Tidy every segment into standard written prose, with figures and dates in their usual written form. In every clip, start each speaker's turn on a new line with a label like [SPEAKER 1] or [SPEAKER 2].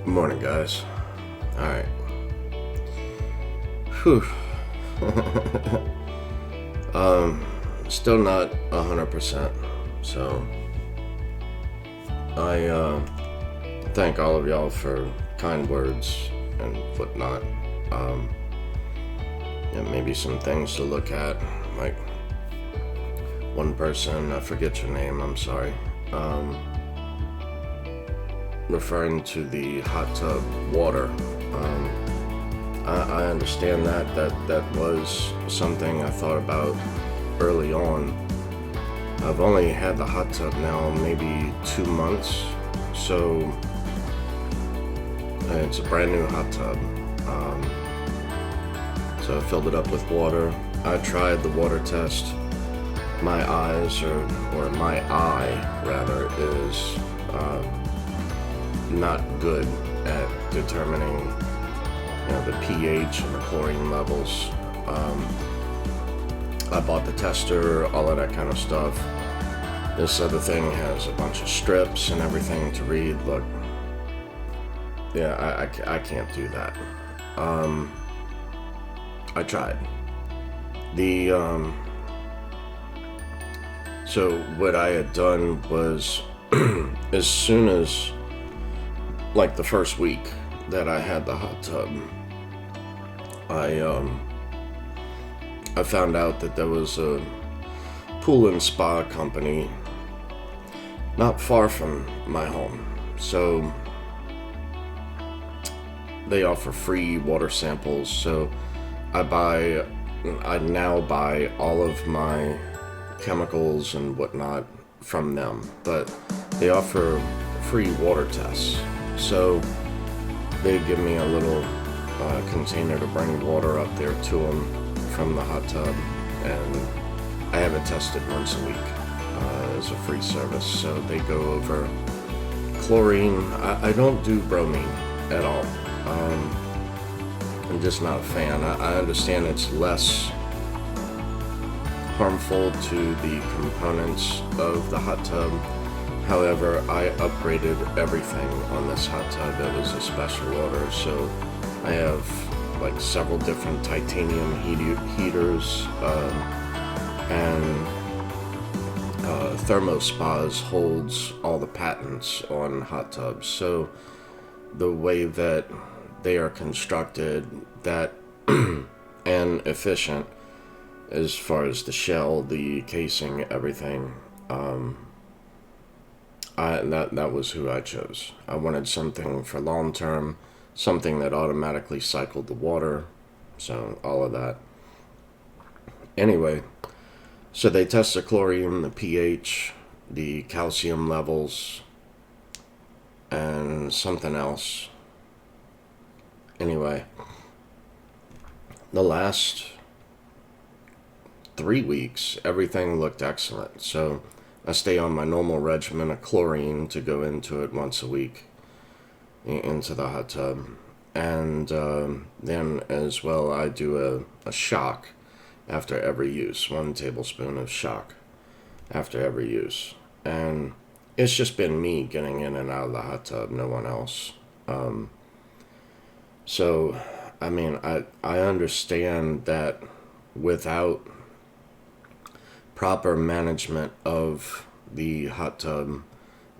[SPEAKER 1] Good morning, guys. Alright. Whew. Still not 100%. So, I thank all of y'all for kind words and whatnot. Maybe some things to look at. Like, one person, I forget your name, I'm sorry. Referring to the hot tub water. I understand that was something I thought about early on. I've only had the hot tub now maybe 2 months, so it's a brand new hot tub. So I filled it up with water. I tried the water test. My eyes, or my eye rather, is not good at determining the pH and the chlorine levels. I bought the tester, all of that kind of stuff. This other thing has a bunch of strips and everything to read. Look, yeah, I can't do that. I tried. So what I had done was, as soon as, like, the first week that I had the hot tub, I found out that there was a pool and spa company not far from my home. So they offer free water samples. So I now buy all of my chemicals and whatnot from them, but they offer free water tests. So they give me a little container to bring water up there to them from the hot tub, and I have it tested once a week as a free service. So they go over chlorine. I don't do bromine at all. I'm just not a fan. I understand it's less harmful to the components of the hot tub. However, I upgraded everything on this hot tub. It was a special order, so I have like several different titanium heaters, and Thermospas holds all the patents on hot tubs. So the way that they are constructed, that and efficient as far as the shell, the casing, everything, that was who I chose. I wanted something for long term, something that automatically cycled the water, so all of that. Anyway, so they test the chlorine, the pH, the calcium levels, and something else. Anyway, the last 3 weeks, everything looked excellent. So I stay on my normal regimen of chlorine to go into it once a week, into the hot tub. And then as well, I do a shock after every use, 1 tablespoon of shock after every use. And it's just been me getting in and out of the hot tub, no one else. So, I mean, I understand that without proper management of the hot tub,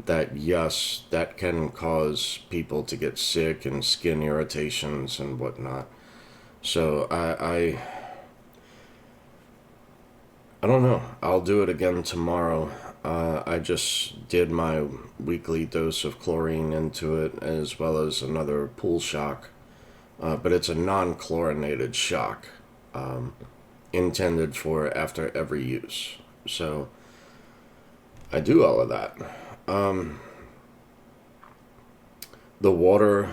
[SPEAKER 1] that yes, that can cause people to get sick and skin irritations and whatnot. So I don't know. I'll do it again tomorrow. I just did my weekly dose of chlorine into it, as well as another pool shock. But it's a non-chlorinated shock, intended for after every use. So I do all of that. The water,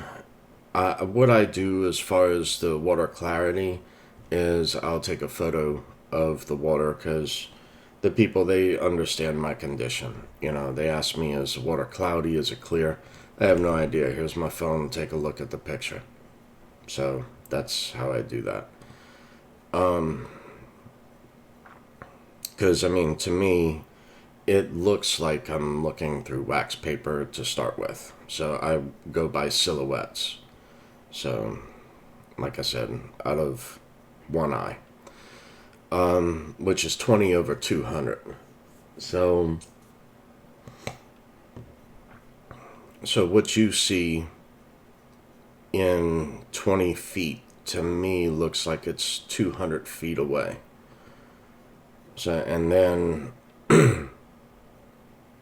[SPEAKER 1] what I do as far as the water clarity is I'll take a photo of the water, because the people, they understand my condition. They ask me, is the water cloudy, is it clear? I have no idea. Here's my phone, take a look at the picture. So that's how I do that. Because, I mean, to me, it looks like I'm looking through wax paper to start with. So I go by silhouettes. So, like I said, out of one eye, which is 20 over 200. So what you see in 20 feet to me looks like it's 200 feet away. So, and then,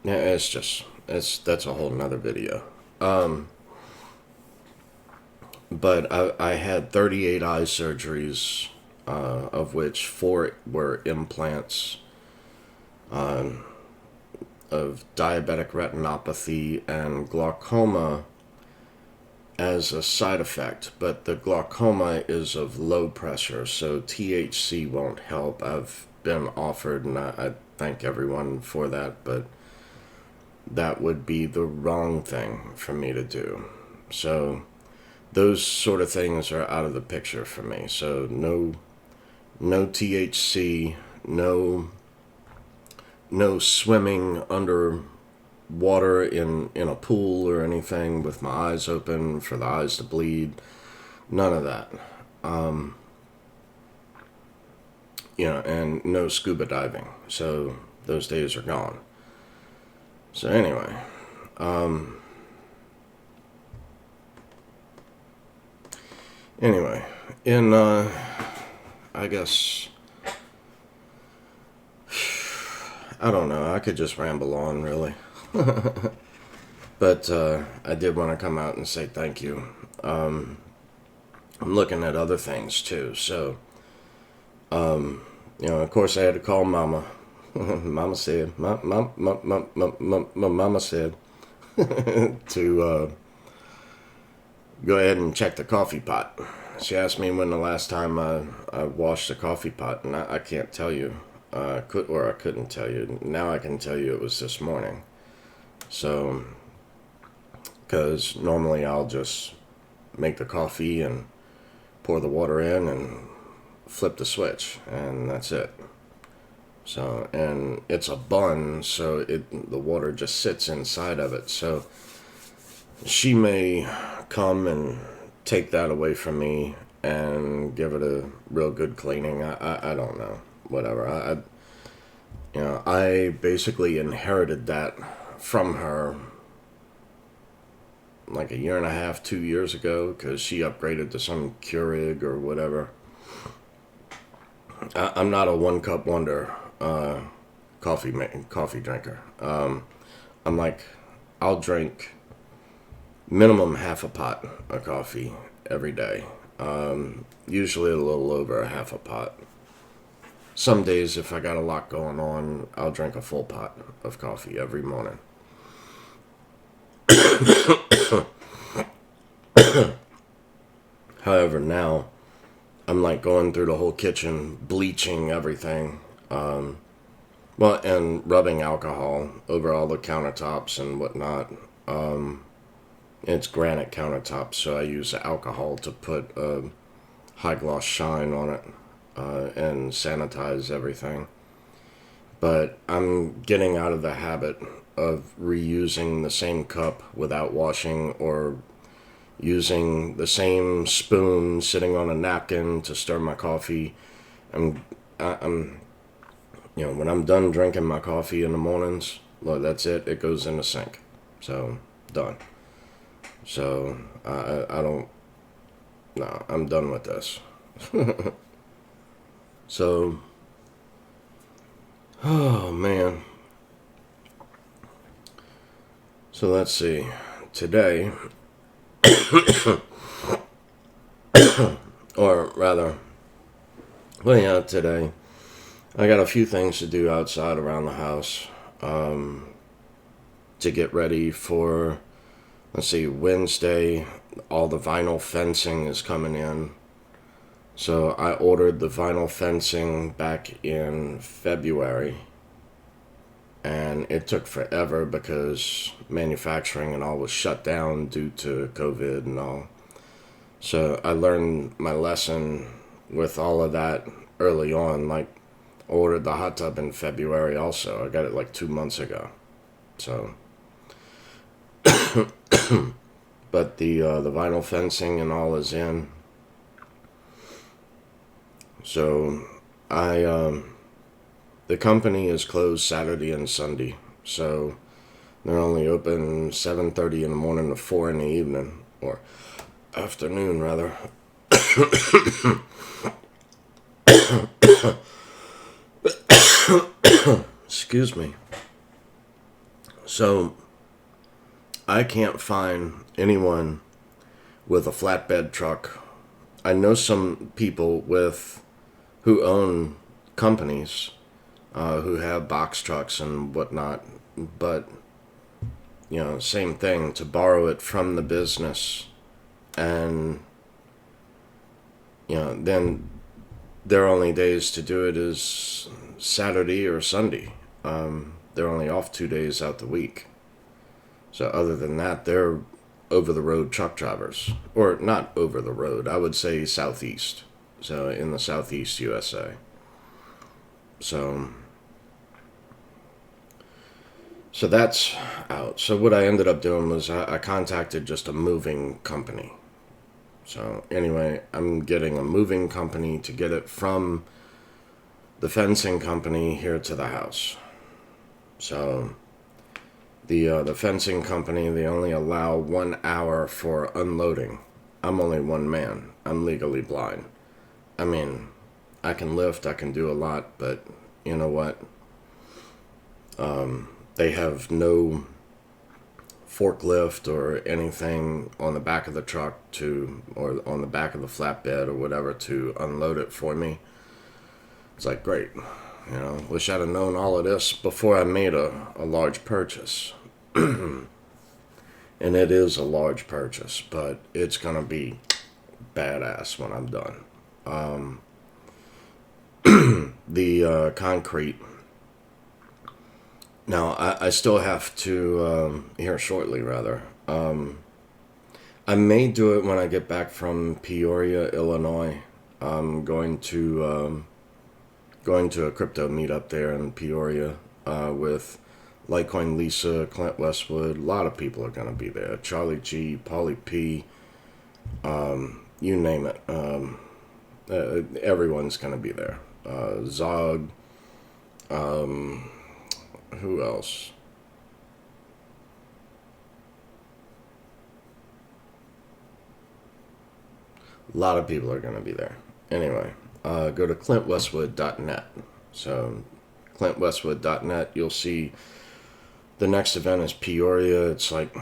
[SPEAKER 1] yeah, that's a whole nother video. But I had 38 eye surgeries, of which 4 were implants, of diabetic retinopathy and glaucoma as a side effect. But the glaucoma is of low pressure, so THC won't help. I've been offered, and I thank everyone for that, but that would be the wrong thing for me to do. So those sort of things are out of the picture for me. So no THC, no swimming under water in a pool or anything with my eyes open for the eyes to bleed. None of that. And no scuba diving. So those days are gone. So anyway, in I guess, I don't know, I could just ramble on, really. But I did want to come out and say thank you. I'm looking at other things too. So, of course, I had to call Mama. Mama said, Mama said to go ahead and check the coffee pot. She asked me when the last time I washed the coffee pot, and I can't tell you. I couldn't tell you. Now I can tell you it was this morning. So, because normally I'll just make the coffee and pour the water in and flip the switch, and that's it. So, and it's a bun, so the water just sits inside of it. So she may come and take that away from me and give it a real good cleaning. I don't know. Whatever. I basically inherited that from her like a year and a half, 2 years ago, because she upgraded to some Keurig or whatever. I'm not a one cup wonder coffee drinker. I'm like, I'll drink minimum half a pot of coffee every day. Usually a little over a half a pot. Some days, if I got a lot going on, I'll drink a full pot of coffee every morning. However, now I'm like going through the whole kitchen, bleaching everything, and rubbing alcohol over all the countertops and whatnot. It's granite countertops, so I use alcohol to put a high gloss shine on it, and sanitize everything. But I'm getting out of the habit of reusing the same cup without washing, or using the same spoon sitting on a napkin to stir my coffee. I'm when I'm done drinking my coffee in the mornings, well, that's it. It goes in the sink. So, done. So, I'm done with this. So, oh man. So let's see. Today, or rather, today, I got a few things to do outside around the house, to get ready for, Wednesday. All the vinyl fencing is coming in. So I ordered the vinyl fencing back in February, and it took forever because manufacturing and all was shut down due to COVID and all. So I learned my lesson with all of that early on. Like, Ordered the hot tub in February also. I got it like 2 months ago. So, but the vinyl fencing and all is in. So the company is closed Saturday and Sunday. So they're only open 7:30 in the morning to 4 in the evening, or afternoon rather. Excuse me. So I can't find anyone with a flatbed truck. I know some people who own companies who have box trucks and whatnot, but same thing, to borrow it from the business, and then their only days to do it is Saturday or Sunday. They're only off 2 days out the week. So other than that, they're over the road truck drivers, or not over the road. I would say southeast. So in the southeast USA. So that's out. So what I ended up doing was I contacted just a moving company. So anyway, I'm getting a moving company to get it from the fencing company here to the house. So the fencing company, they only allow 1 hour for unloading. I'm only one man. I'm legally blind. I mean, I can lift, I can do a lot, but you know what? They have no forklift or anything on the back of the truck or on the back of the flatbed or whatever to unload it for me. It's like, great. Wish I'd have known all of this before I made a large purchase. And it is a large purchase, but it's going to be badass when I'm done. The concrete. Now, I still have to, here shortly rather, I may do it when I get back from Peoria, Illinois. I'm going to a crypto meetup there in Peoria with Litecoin Lisa, Clint Westwood. A lot of people are going to be there. Charlie G, Paulie P, you name it. Everyone's going to be there. Zog, who else? A lot of people are going to be there. Anyway, go to clintwestwood.net. So, clintwestwood.net, you'll see the next event is Peoria. It's like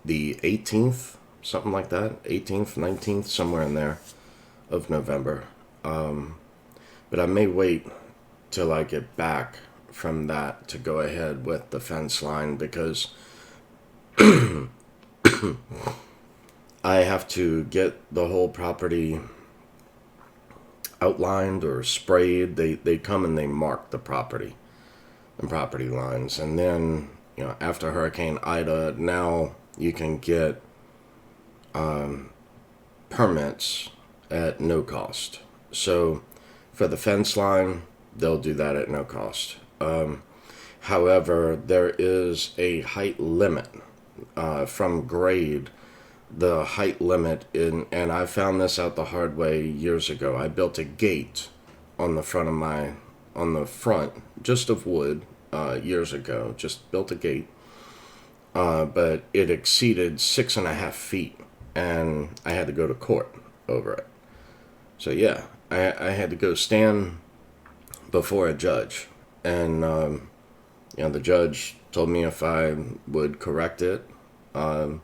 [SPEAKER 1] the 18th, something like that. 18th, 19th, somewhere in there of November. But I may wait till I get back from that to go ahead with the fence line, because I have to get the whole property outlined or sprayed. They come and they mark the property and property lines, and then after Hurricane Ida, now you can get permits at no cost. So for the fence line, they'll do that at no cost. However, there is a height limit from grade. The height limit and I found this out the hard way years ago. I built a gate on the front just of wood years ago. Just built a gate, but it exceeded 6.5 feet, and I had to go to court over it. So yeah, I had to go stand before a judge, and the judge told me if I would correct it to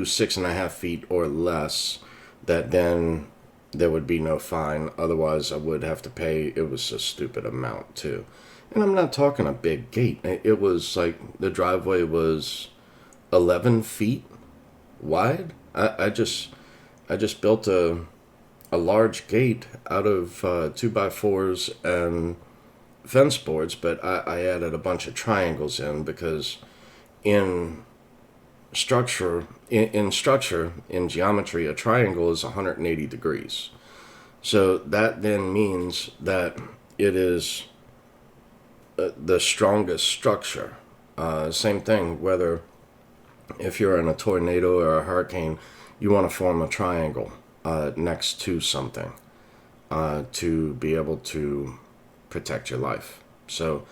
[SPEAKER 1] 6.5 feet or less, that then there would be no fine. Otherwise, I would have to pay. It was a stupid amount too, and I'm not talking a big gate. It was like the driveway was 11 feet wide. I just built a large gate out of 2x4s and fence boards, but I added a bunch of triangles in, because in structure, in geometry, a triangle is 180 degrees. So that then means that it is the strongest structure. Same thing, whether if you're in a tornado or a hurricane, you want to form a triangle next to something to be able to protect your life. So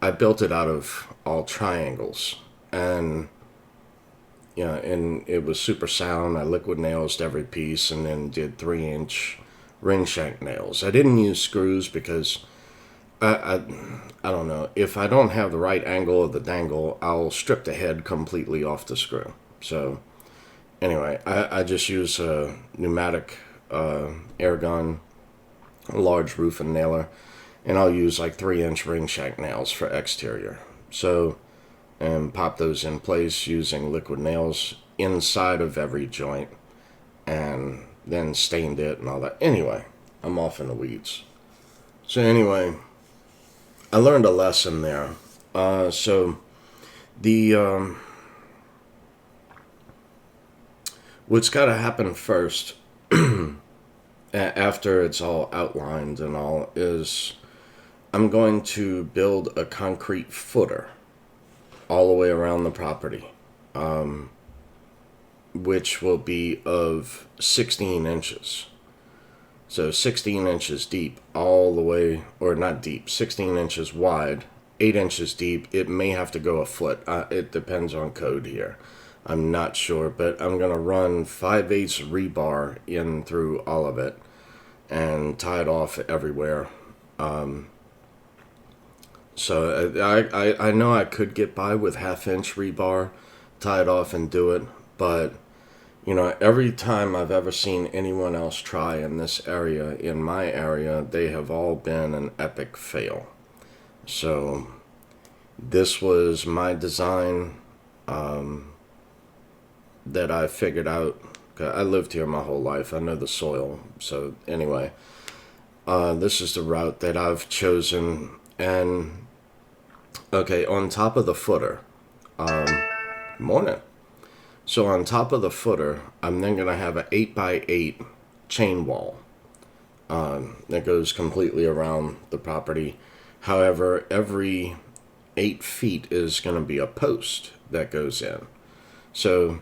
[SPEAKER 1] I built it out of all triangles, and yeah, and it was super sound. I liquid nails every piece, and then did 3-inch ring shank nails. I didn't use screws because I I don't know, if I don't have the right angle of the dangle, I'll strip the head completely off the screw. So anyway, I just use a pneumatic air gun, a large roofing nailer, and I'll use like 3-inch ring shank nails for exterior. So, and pop those in place using liquid nails inside of every joint, and then stained it and all that. Anyway, I'm off in the weeds. So anyway, I learned a lesson there. So the what's got to happen first after it's all outlined and all is I'm going to build a concrete footer all the way around the property, which will be of 16 inches. So 16 inches deep all the way, or not deep, 16 inches wide, 8 inches deep. It may have to go a foot. It depends on code here. I'm not sure, but I'm going to run 5/8 rebar in through all of it and tie it off everywhere. So I know I could get by with 1/2 inch rebar, tie it off and do it, but you know, every time I've ever seen anyone else try in this area, in my area, they have all been an epic fail. So this was my design that I figured out. I lived here my whole life. I know the soil. So anyway, this is the route that I've chosen. And okay, on top of the footer, morning. So on top of the footer, I'm then going to have an 8x8 chain wall that goes completely around the property. However, every 8 feet is going to be a post that goes in. So,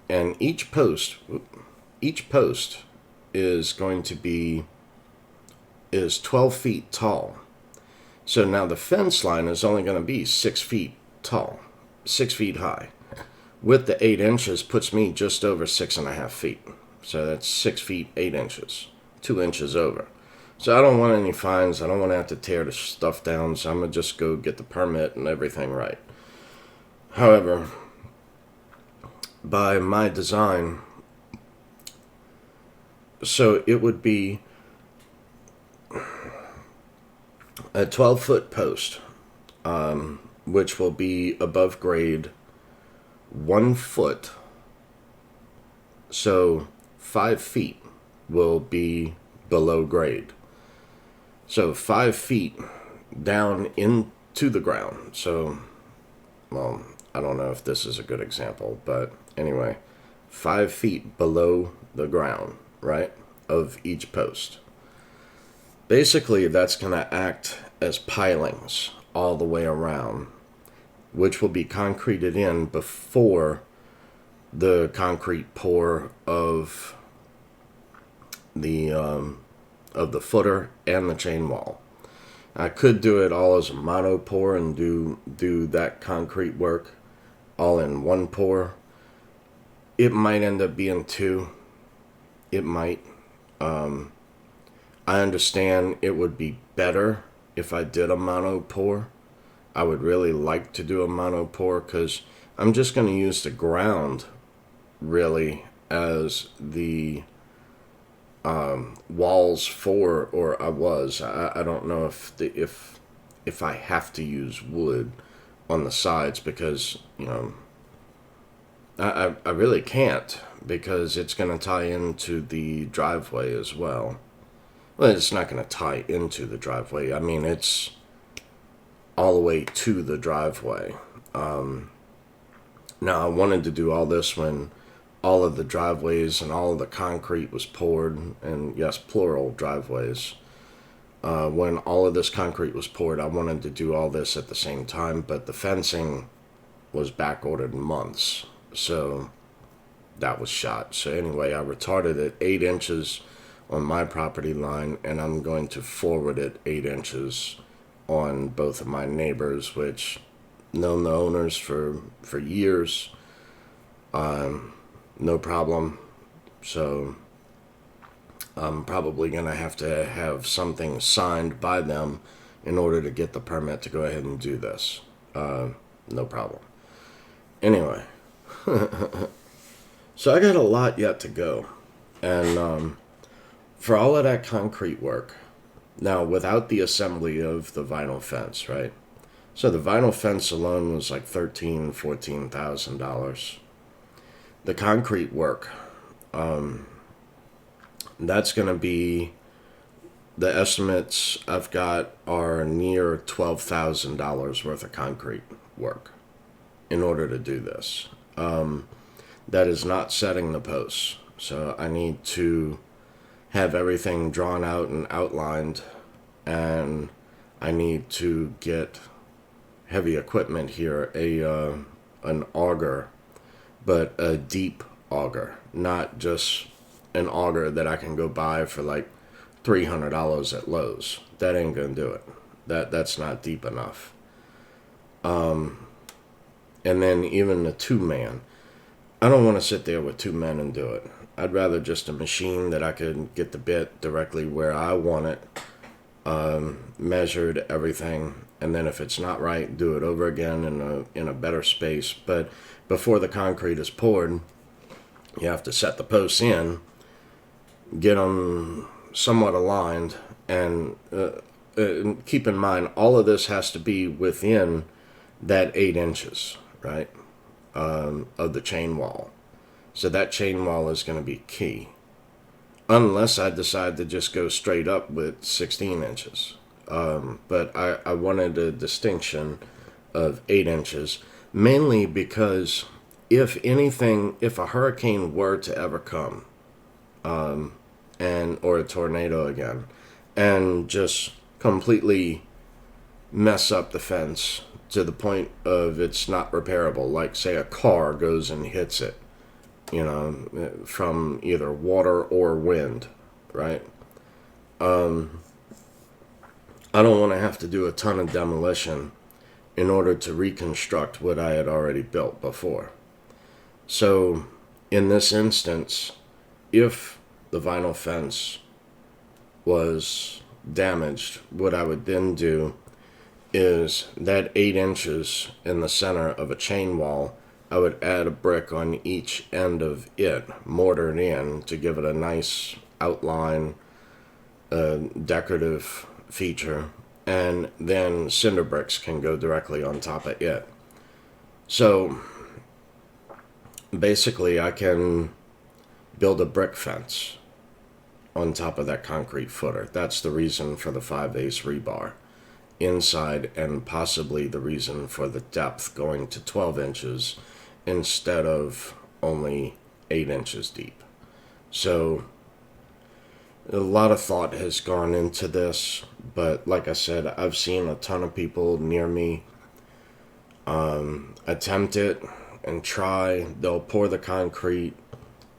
[SPEAKER 1] and each post is going to be 12 feet tall. So now the fence line is only going to be 6 feet tall, 6 feet high. With the 8 inches puts me just over 6.5 feet. So that's 6 feet 8 inches, 2 inches over. So I don't want any fines. I don't want to have to tear the stuff down. So I'm gonna just go get the permit and everything right. However, by my design, so it would be a 12-foot post, which will be above grade 1 foot. So 5 feet will be below grade. So 5 feet down into the ground. So, well, I don't know if this is a good example, but anyway, 5 feet below the ground, right, of each post. Basically, that's going to act as pilings all the way around, which will be concreted in before the concrete pour of the footer and the chain wall. I could do it all as a mono pour and do that concrete work all in one pour. It might end up being 2. It might. I understand it would be better if I did a mono pour. I would really like to do a mono pour because I'm just going to use the ground really as the walls for, or I don't know if I have to use wood on the sides because, you know, I really can't because it's going to tie into the driveway as well. Well, it's not going to tie into the driveway. I mean, it's all the way to the driveway. Now, I wanted to do all this when all of the driveways and all of the concrete was poured, and yes, plural driveways. When all of this concrete was poured, I wanted to do all this at the same time, but the fencing was back ordered months, so that was shot. So anyway, I retarded it 8 inches on my property line, and I'm going to forward it 8 inches on both of my neighbors, which known the owners for years. No problem. So I'm probably going to have something signed by them in order to get the permit to go ahead and do this. No problem. Anyway, so I got a lot yet to go. And for all of that concrete work, now without the assembly of the vinyl fence, right? So the vinyl fence alone was like $14,000. The concrete work, that's going to be, the estimates I've got are near $12,000 worth of concrete work in order to do this. That is not setting the posts. So I need to have everything drawn out and outlined, and I need to get heavy equipment here, an auger, but a deep auger, not just an auger that I can go buy for like $300 at Lowe's. That ain't gonna do it. That's not deep enough. And then even the 2-man, I don't want to sit there with 2 men and do it. I'd rather just a machine that I could get the bit directly where I want it, measured, everything, and then if it's not right, do it over again in a better space. But before the concrete is poured, you have to set the posts in, get them somewhat aligned, and keep in mind, all of this has to be within that 8 inches, right, of the chain wall. So that chain wall is going to be key, unless I decide to just go straight up with 16 inches. But I wanted a distinction of 8 inches, mainly because if a hurricane were to ever come, or a tornado again, and just completely mess up the fence to the point of it's not repairable, like say a car goes and hits it, from either water or wind, right? I don't want to have to do a ton of demolition in order to reconstruct what I had already built before. So in this instance, if the vinyl fence was damaged, what I would then do is that 8 inches in the center of a chain wall, I would add a brick on each end of it, mortared in, to give it a nice outline, decorative feature, and then cinder bricks can go directly on top of it. So basically I can build a brick fence on top of that concrete footer. That's the reason for the 5/8 rebar inside, and possibly the reason for the depth going to 12 inches instead of only 8 inches deep. So a lot of thought has gone into this, but like I said, I've seen a ton of people near me attempt it and try. They'll pour the concrete,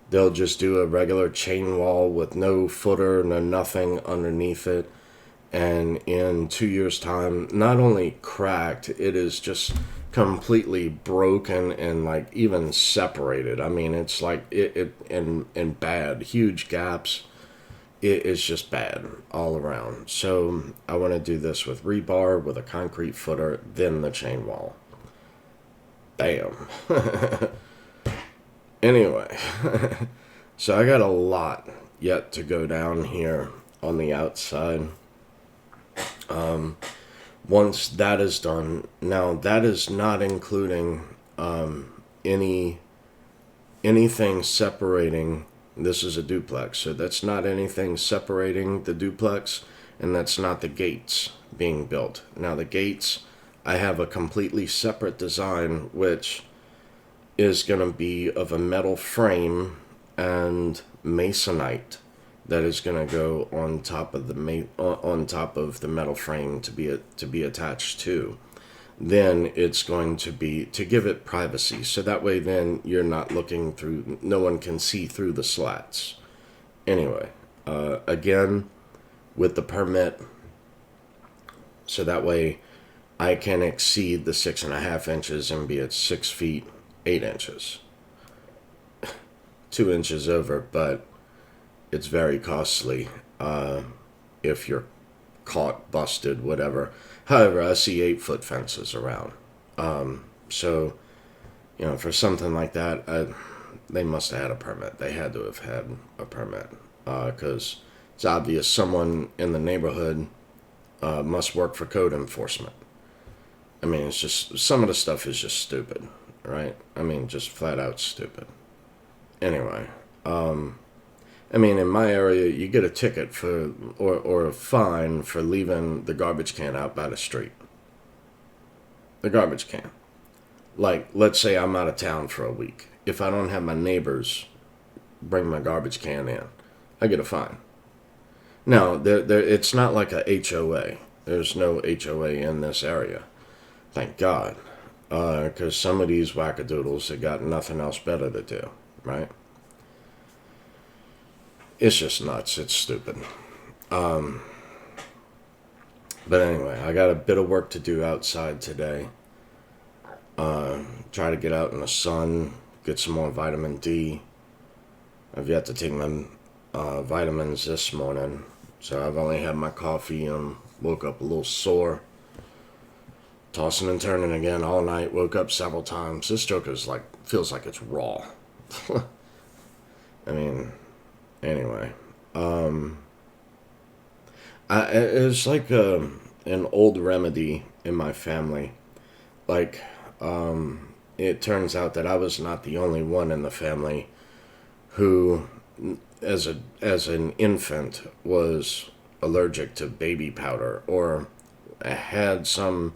[SPEAKER 1] they'll just do a regular chain wall with no footer, no nothing underneath it, and in 2 years' time, not only cracked, it is just completely broken and like even separated. I mean, it's like it and bad, huge gaps. It is just bad all around. So I want to do this with rebar, with a concrete footer, then the chain wall. Bam. Anyway, so I got a lot yet to go down here on the outside. Once that is done, now that is not including anything separating. This is a duplex, so that's not anything separating the duplex, and that's not the gates being built. Now the gates, I have a completely separate design, which is going to be of a metal frame and masonite that is going to go on top of the metal frame to be attached to. Then it's going to be to give it privacy, so that way then you're not looking through, no one can see through the slats. Anyway, again, with the permit, so that way I can exceed the 6.5 inches and be at 6 feet 8 inches. 2 inches over, but it's very costly if you're caught, busted, whatever. However, I see 8-foot fences around. So, for something like that, they must have had a permit. They had to have had a permit because it's obvious someone in the neighborhood must work for code enforcement. I mean, it's just, some of the stuff is just stupid, right? I mean, just flat out stupid. Anyway, I mean, in my area, you get a ticket for, or a fine for leaving the garbage can out by the street. The garbage can. Like, let's say I'm out of town for a week. If I don't have my neighbors bring my garbage can in, I get a fine. Now, it's not like a HOA. There's no HOA in this area. Thank God. Because some of these wackadoodles have got nothing else better to do, right? It's just nuts. It's stupid. But anyway, I got a bit of work to do outside today. Try to get out in the sun, get some more vitamin D. I've yet to take my vitamins this morning, so I've only had my coffee and woke up a little sore. Tossing and turning again all night, woke up several times. This joker's feels like it's raw. I mean, anyway. It's like an old remedy in my family. It turns out that I was not the only one in the family who, as an infant, was allergic to baby powder or had some.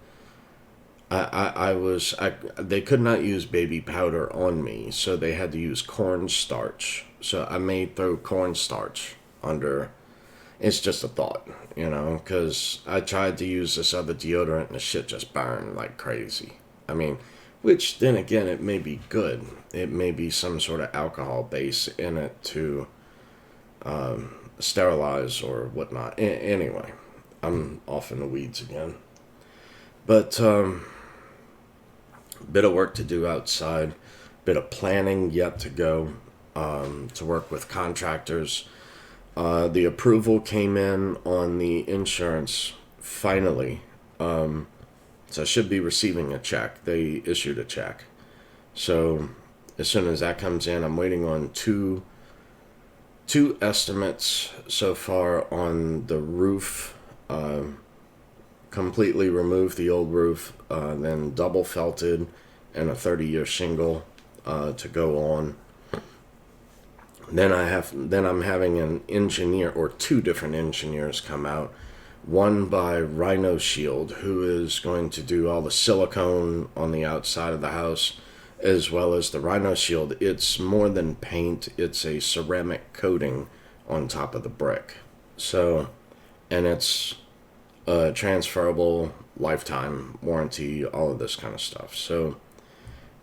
[SPEAKER 1] They could not use baby powder on me, so they had to use cornstarch. So I may throw cornstarch under. It's just a thought, because I tried to use this other deodorant and the shit just burned like crazy. I mean, which then again, it may be good. It may be some sort of alcohol base in it to sterilize or whatnot. Anyway, I'm off in the weeds again. But bit of work to do outside, bit of planning yet to go, to work with contractors. The approval came in on the insurance finally, so I should be receiving a check. They issued a check, so as soon as that comes in, I'm waiting on two estimates so far on the roof. Completely removed the old roof, then double felted and a 30-year shingle to go on. Then I'm having an engineer or two different engineers come out. One by Rhino Shield, who is going to do all the silicone on the outside of the house, as well as the Rhino Shield. It's more than paint; it's a ceramic coating on top of the brick. So, and it's transferable, lifetime warranty, all of this kind of stuff. So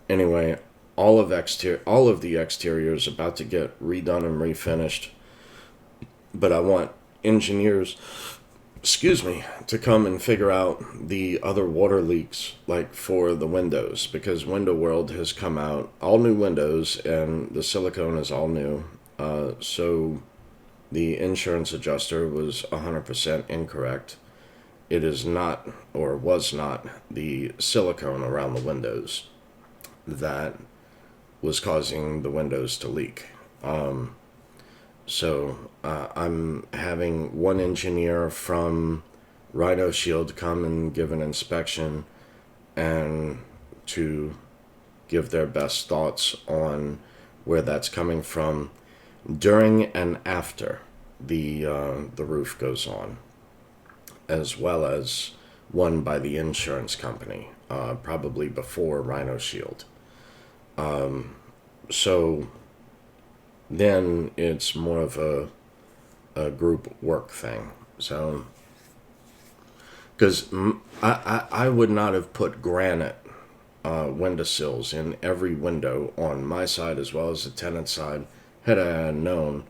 [SPEAKER 1] anyway, all of the exterior is about to get redone and refinished, but I want engineers, to come and figure out the other water leaks, like for the windows, because Window World has come out, all new windows, and the silicone is all new. So the insurance adjuster was 100% incorrect. It is not, or was not, the silicone around the windows that was causing the windows to leak. So I'm having one engineer from Rhino Shield come and give an inspection and to give their best thoughts on where that's coming from during and after the roof goes on, as well as one by the insurance company, probably before Rhino Shield. So then it's more of a group work thing. So, because I would not have put granite windowsills in every window on my side as well as the tenant side had I known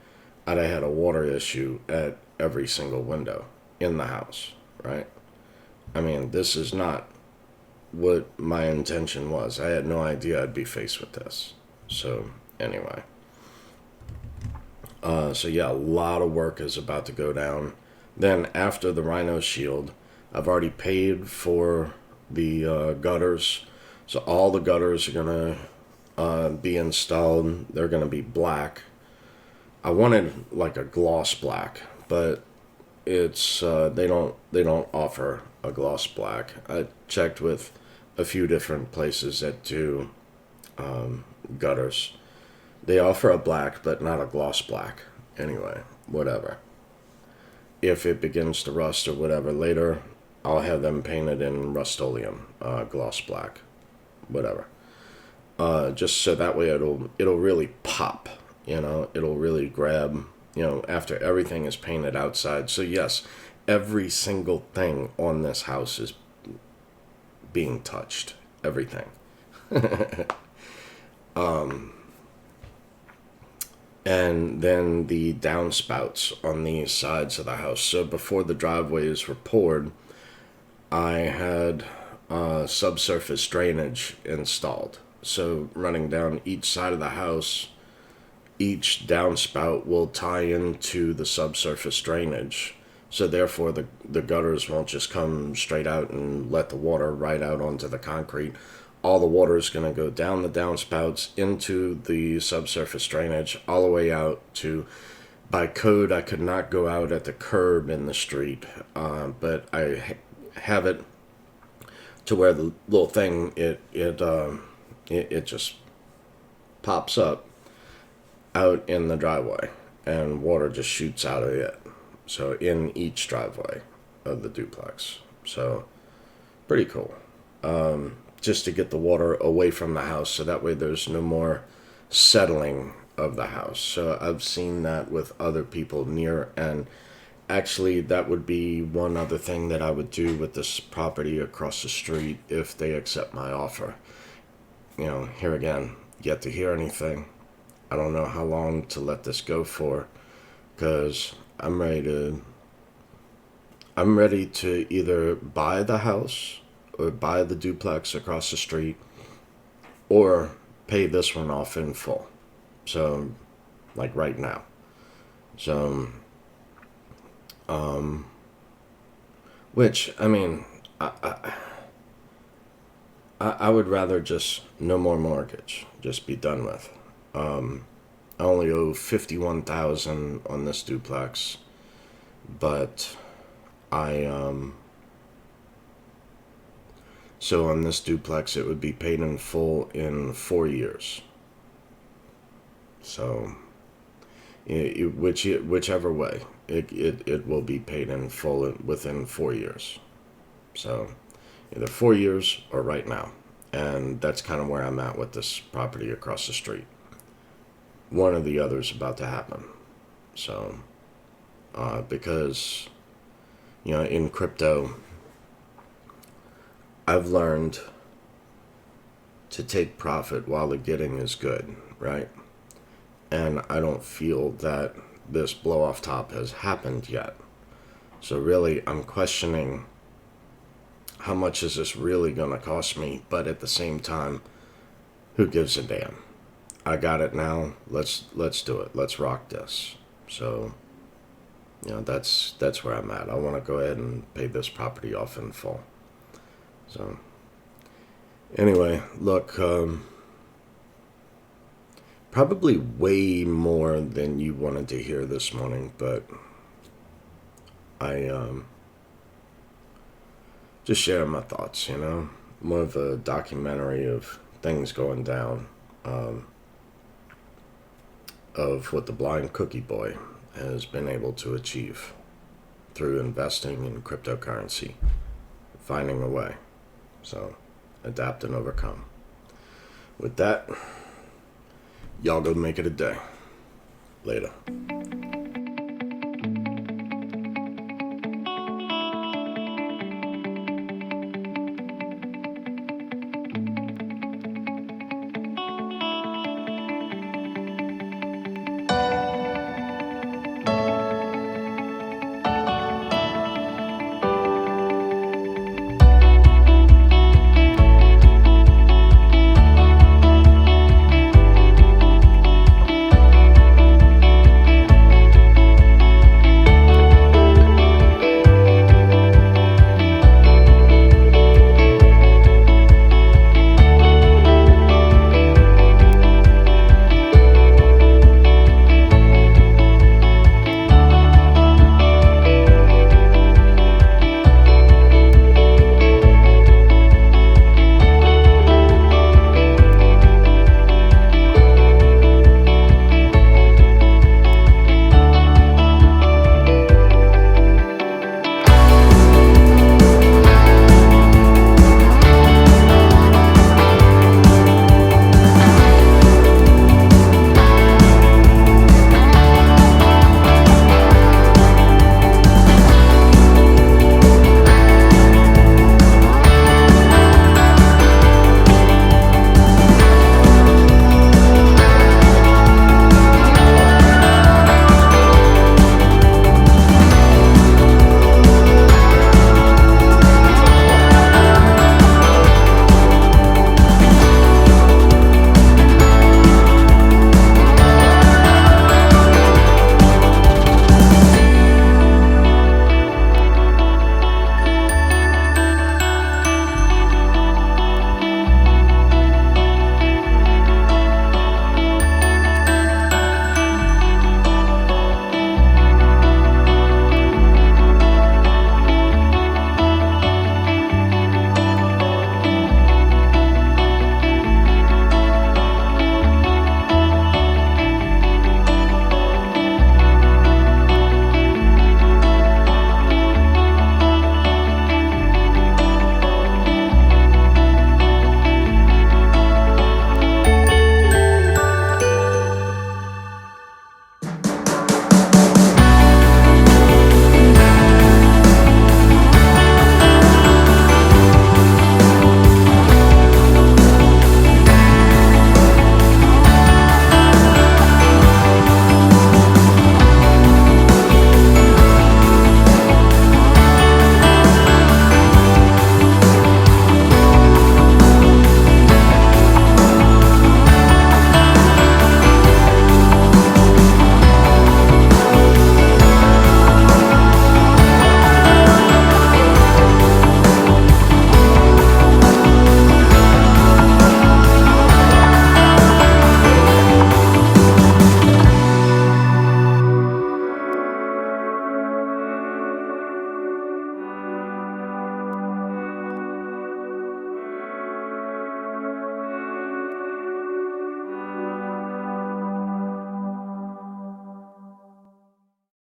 [SPEAKER 1] I'd have had a water issue at every single window in the house, right? I mean, this is not what my intention was. I had no idea I'd be faced with this. So, anyway. So yeah, a lot of work is about to go down. Then after the Rhino Shield, I've already paid for the gutters. So all the gutters are gonna be installed. They're gonna be black. I wanted like a gloss black, but it's they don't offer a gloss black. I checked with a few different places that do gutters. They offer a black, but not a gloss black. Anyway, whatever. If it begins to rust or whatever later, I'll have them painted in Rust-Oleum, gloss black, whatever. Just so that way it'll really pop. It'll really grab. After everything is painted outside. So yes, every single thing on this house is being touched. Everything. And then the downspouts on the sides of the house. So before the driveways were poured, I had subsurface drainage installed. So running down each side of the house, each downspout will tie into the subsurface drainage. So therefore the gutters won't just come straight out and let the water right out onto the concrete. All the water is going to go down the downspouts into the subsurface drainage, all the way out to, by code, I could not go out at the curb in the street, but I have it to where the little thing, it just pops up out in the driveway, and water just shoots out of it. So in each driveway of the duplex. So pretty cool. Just to get the water away from the house, so that way there's no more settling of the house. So I've seen that with other people near, and actually that would be one other thing that I would do with this property across the street if they accept my offer. Here again, yet to hear anything. I don't know how long to let this go for, because I'm ready to either buy the house or buy the duplex across the street, or pay this one off in full. So, like right now. So, which, I mean, I would rather just no more mortgage, just be done with. I only owe $51,000 on this duplex, but so on this duplex, it would be paid in full in 4 years. So, whichever way, it will be paid in full within 4 years. So, either 4 years or right now. And that's kind of where I'm at with this property across the street. One or the other is about to happen. So, because, in crypto, I've learned to take profit while the getting is good, right? And I don't feel that this blow off top has happened yet. So really, I'm questioning how much is this really going to cost me? But at the same time, who gives a damn? I got it now. Let's do it. Let's rock this. So, that's where I'm at. I want to go ahead and pay this property off in full. So, anyway, look, probably way more than you wanted to hear this morning, but I just share my thoughts, more of a documentary of things going down, of what the blind cookie boy has been able to achieve through investing in cryptocurrency, finding a way. So, adapt and overcome. With that, y'all go make it a day. Later.